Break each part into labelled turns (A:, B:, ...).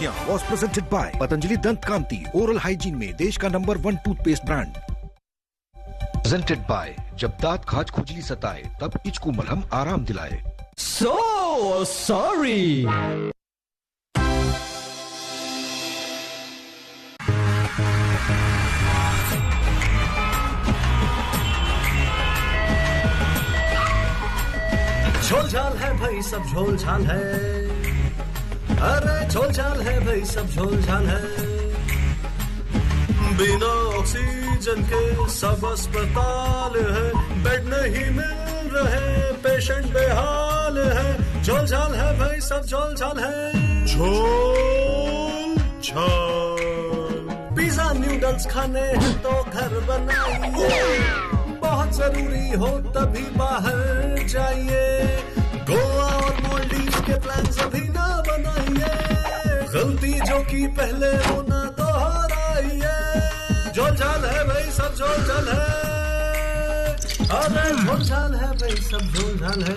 A: सुर्खियां was presented by Patanjali दंत कांति oral hygiene में देश का number 1 toothpaste brand. Presented by जब दांत खाज खुजली सताए तब इचकू मलहम आराम दिलाए।
B: So sorry.
C: झोल झाल है भाई सब झोल झाल है, अरे झोल झाल है भाई सब झोल झाल है। बिना ऑक्सीजन के सब अस्पताल है, बेड नहीं मिल रहे पेशेंट बेहाल है। झोल झाल है भाई सब झोल झाल है। झोल झाल पिज्जा न्यूडल्स खाने हैं तो घर बनाइए, बहुत जरूरी हो तभी बाहर जाइए। गोवा और मालदीव के प्लान अभी ना बनाइए, गलती जो की पहले वो ना दोहराइए। झोल झाल है भाई सब झोल झाल है, अरे झोल झाल है भाई सब झोल झाल है।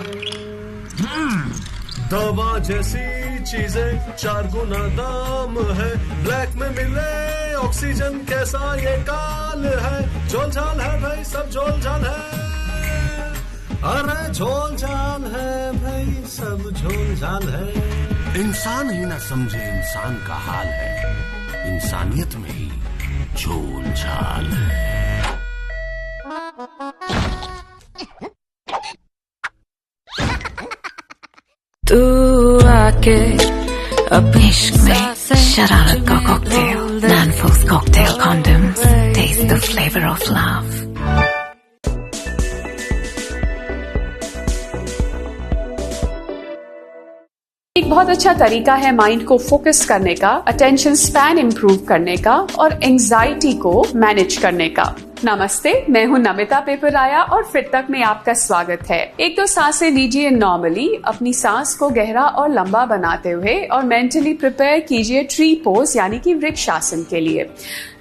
C: दवा जैसी चीजें 4 गुना दाम है, ब्लैक में मिले ऑक्सीजन कैसा ये काल है। झोल झाल है भाई सब झोल झाल है, अरे झोल झाल है भाई सब झोल झाल है।
D: इंसान ही ना समझे इंसान का हाल है, इंसानियत में ही झोल झाल है।
E: तू आके अब इश्क में शरारत का cocktail, Manforce cocktail condoms, taste the flavour of love.
F: एक बहुत अच्छा तरीका है माइंड को फोकस करने का, अटेंशन स्पैन इंप्रूव करने का और एंजाइटी को मैनेज करने का। नमस्ते, मैं हूं नमिता पेपराया और फिट तक में आपका स्वागत है। एक दो सांसें लीजिए नॉर्मली, अपनी सांस को गहरा और लंबा बनाते हुए और मेंटली प्रिपेयर कीजिए ट्री पोज यानी कि वृक्ष आसन के लिए।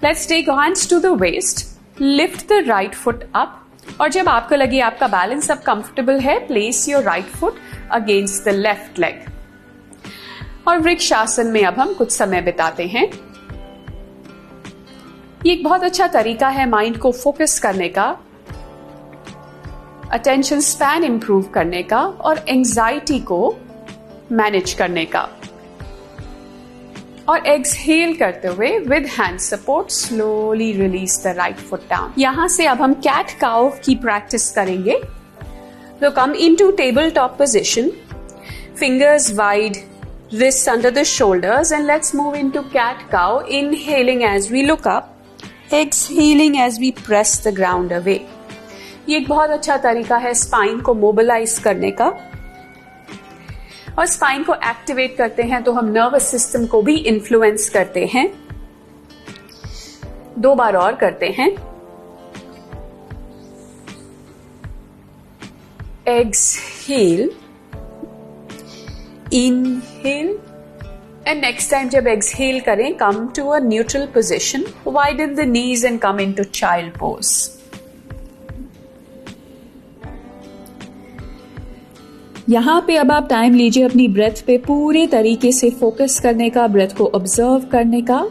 F: Let's take hands to the waist, lift the right foot up और जब आपको लगे आपका बैलेंस अब कंफर्टेबल है, place your right foot against the left leg. और वृक्ष आसन में अब हम कुछ समय बिताते हैं। ये एक बहुत अच्छा तरीका है माइंड को फोकस करने का, अटेंशन स्पैन इंप्रूव करने का और एंजाइटी को मैनेज करने का। और एक्सहेल करते हुए with hand support slowly release the right foot down. यहां से अब हम कैट काउ की प्रैक्टिस करेंगे। तो come into table top position, fingers wide, wrists under the shoulders, and let's move into cat cow, inhaling as we look up, exhaling as we press the ground away. ये एक बहुत अच्छा तरीका है spine को mobilise करने का, और स्पाइन को एक्टिवेट करते हैं तो हम नर्वस सिस्टम को भी इन्फ्लुएंस करते हैं। 2 बार और करते हैं। Exhale, inhale and next time जब एक्सहेल करें, come to a neutral position, widen the knees and come into child pose. यहां पे अब आप टाइम लीजिए अपनी ब्रेथ पे पूरे तरीके से फोकस करने का, ब्रेथ को ऑब्जर्व करने का।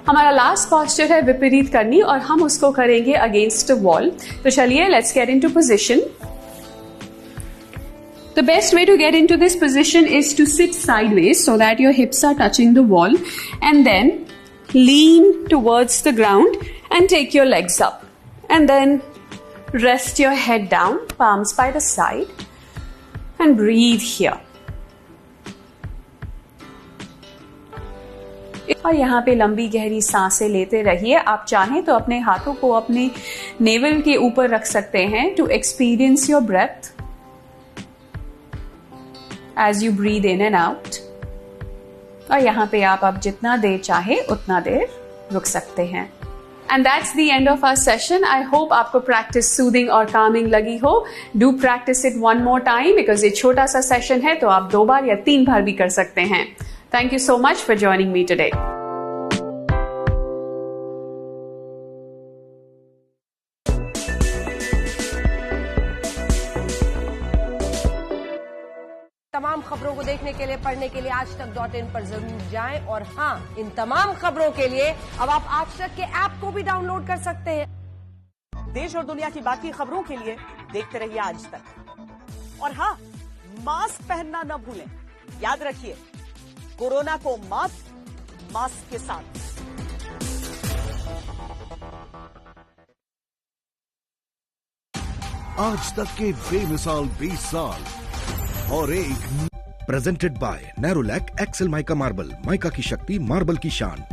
F: हमारा लास्ट पोस्चर है विपरीत करनी और हम उसको करेंगे अगेंस्ट अ वॉल। तो चलिए let's get into position. The best way to get into this position is to sit sideways so that your hips are touching the wall, and then lean towards the ground and take your legs up, and then rest your head down, palms by the side, and breathe here. और यहाँ पे लंबी गहरी सांसें लेते रहिए। आप चाहें तो अपने हाथों को अपने नेवल के ऊपर रख सकते हैं to experience your breath as you breathe in and out. और यहाँ पे आप अब जितना देर चाहे उतना देर रुक सकते हैं। And that's the end of our session. I hope आपको practice soothing और calming लगी हो. Do practice it one more time because ये छोटा सा session है तो आप 2 बार या 3 बार भी कर सकते हैं। Thank you so much for joining me today.
G: तमाम खबरों को देखने के लिए, पढ़ने के लिए आजतक.in पर जरूर जाएं। और हाँ, इन तमाम खबरों के लिए अब आप आज तक के ऐप को भी डाउनलोड कर सकते हैं।
H: देश और दुनिया की बाकी खबरों के लिए देखते रहिए आज तक। और हाँ, मास्क पहनना न भूलें। याद रखिए, कोरोना को मास्क के साथ।
D: आज तक के बेमिसाल 20 साल और एक
A: presented by Nerolac Excel mica marble, mica की शक्ति, मार्बल की शान।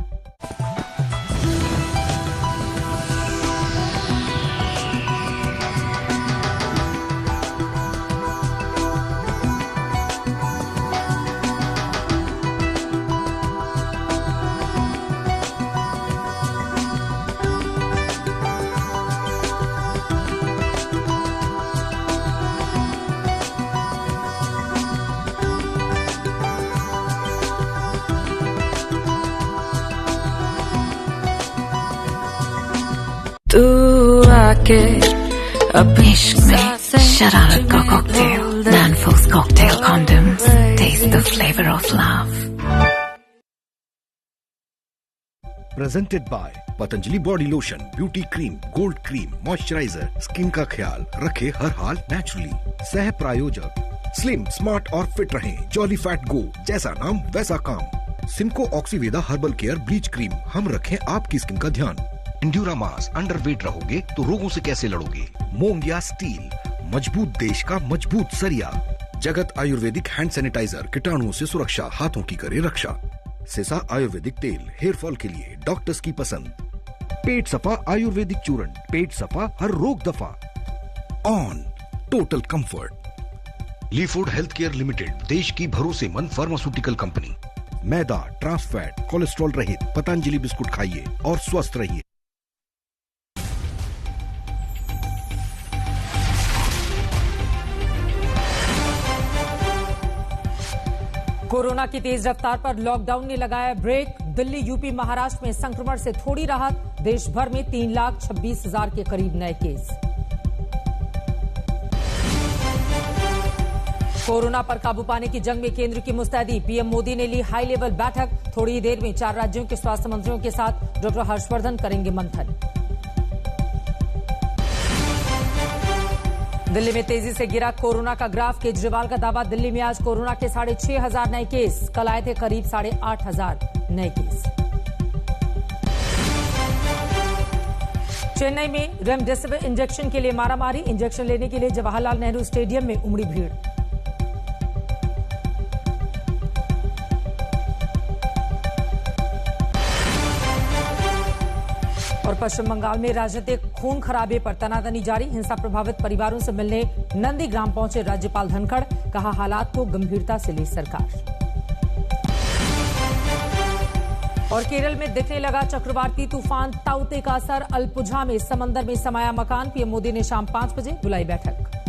E: तू आके अब इश्क में शरारत का cocktail, Manforce cocktail condoms, taste the flavour of love.
A: Presented by Patanjali body lotion, beauty cream, gold cream, moisturiser, skin का ख्याल रखे हर हाल नेचुरली। सह प्रायोजक स्लिम, स्मार्ट और फिट रहें, जॉली फैट गो, जैसा नाम वैसा काम। Simco Oxyveda herbal care bleach cream, हम रखें आपकी स्किन का ध्यान। इंड्यूरामास, अंडरवेट रहोगे तो रोगों से कैसे लड़ोगे। मोंगिया स्टील, मजबूत देश का मजबूत सरिया। जगत आयुर्वेदिक हैंड सैनिटाइजर, कीटाणुओं से सुरक्षा, हाथों की करे रक्षा। सिसा आयुर्वेदिक तेल, हेयर फॉल के लिए डॉक्टर्स की पसंद। पेट सफा आयुर्वेदिक चूर्ण, पेट सफा हर रोग दफा। On total comfort. Lee food health care limited, देश की भरोसेमंद फार्मास्यूटिकल कंपनी। मैदा, ट्रांस फैट, कोलेस्ट्रॉल रहित पतंजलि बिस्कुट खाइए और स्वस्थ रहिए।
I: कोरोना की तेज रफ्तार पर लॉकडाउन ने लगाया ब्रेक। दिल्ली, यूपी, महाराष्ट्र में संक्रमण से थोड़ी राहत। देश भर में 3,26,000 के करीब नए केस। कोरोना पर काबू पाने की जंग में केंद्र की मुस्तैदी। पीएम मोदी ने ली हाई लेवल बैठक। थोड़ी देर में 4 राज्यों के स्वास्थ्य मंत्रियों के साथ डॉक्टर हर्षवर्धन करेंगे मंथन। दिल्ली में तेजी से गिरा कोरोना का ग्राफ। केजरीवाल का दावा, दिल्ली में आज कोरोना के 6,500 नए केस। कल आए थे करीब 8,500 नए केस। चेन्नई में रेमडेसिविर इंजेक्शन के लिए मारामारी। इंजेक्शन लेने के लिए जवाहरलाल नेहरू स्टेडियम में उमड़ी भीड़। और पश्चिम बंगाल में राजनीतिक खून खराबे पर तनातनी जारी। हिंसा प्रभावित परिवारों से मिलने नंदीग्राम पहुंचे राज्यपाल धनखड़। कहा, हालात को गंभीरता से ली सरकार। और केरल में दिखने लगा चक्रवाती तूफान ताउते का असर। अल्पुझा में समंदर में समाया मकान। पीएम मोदी ने शाम 5 बजे बुलाई बैठक।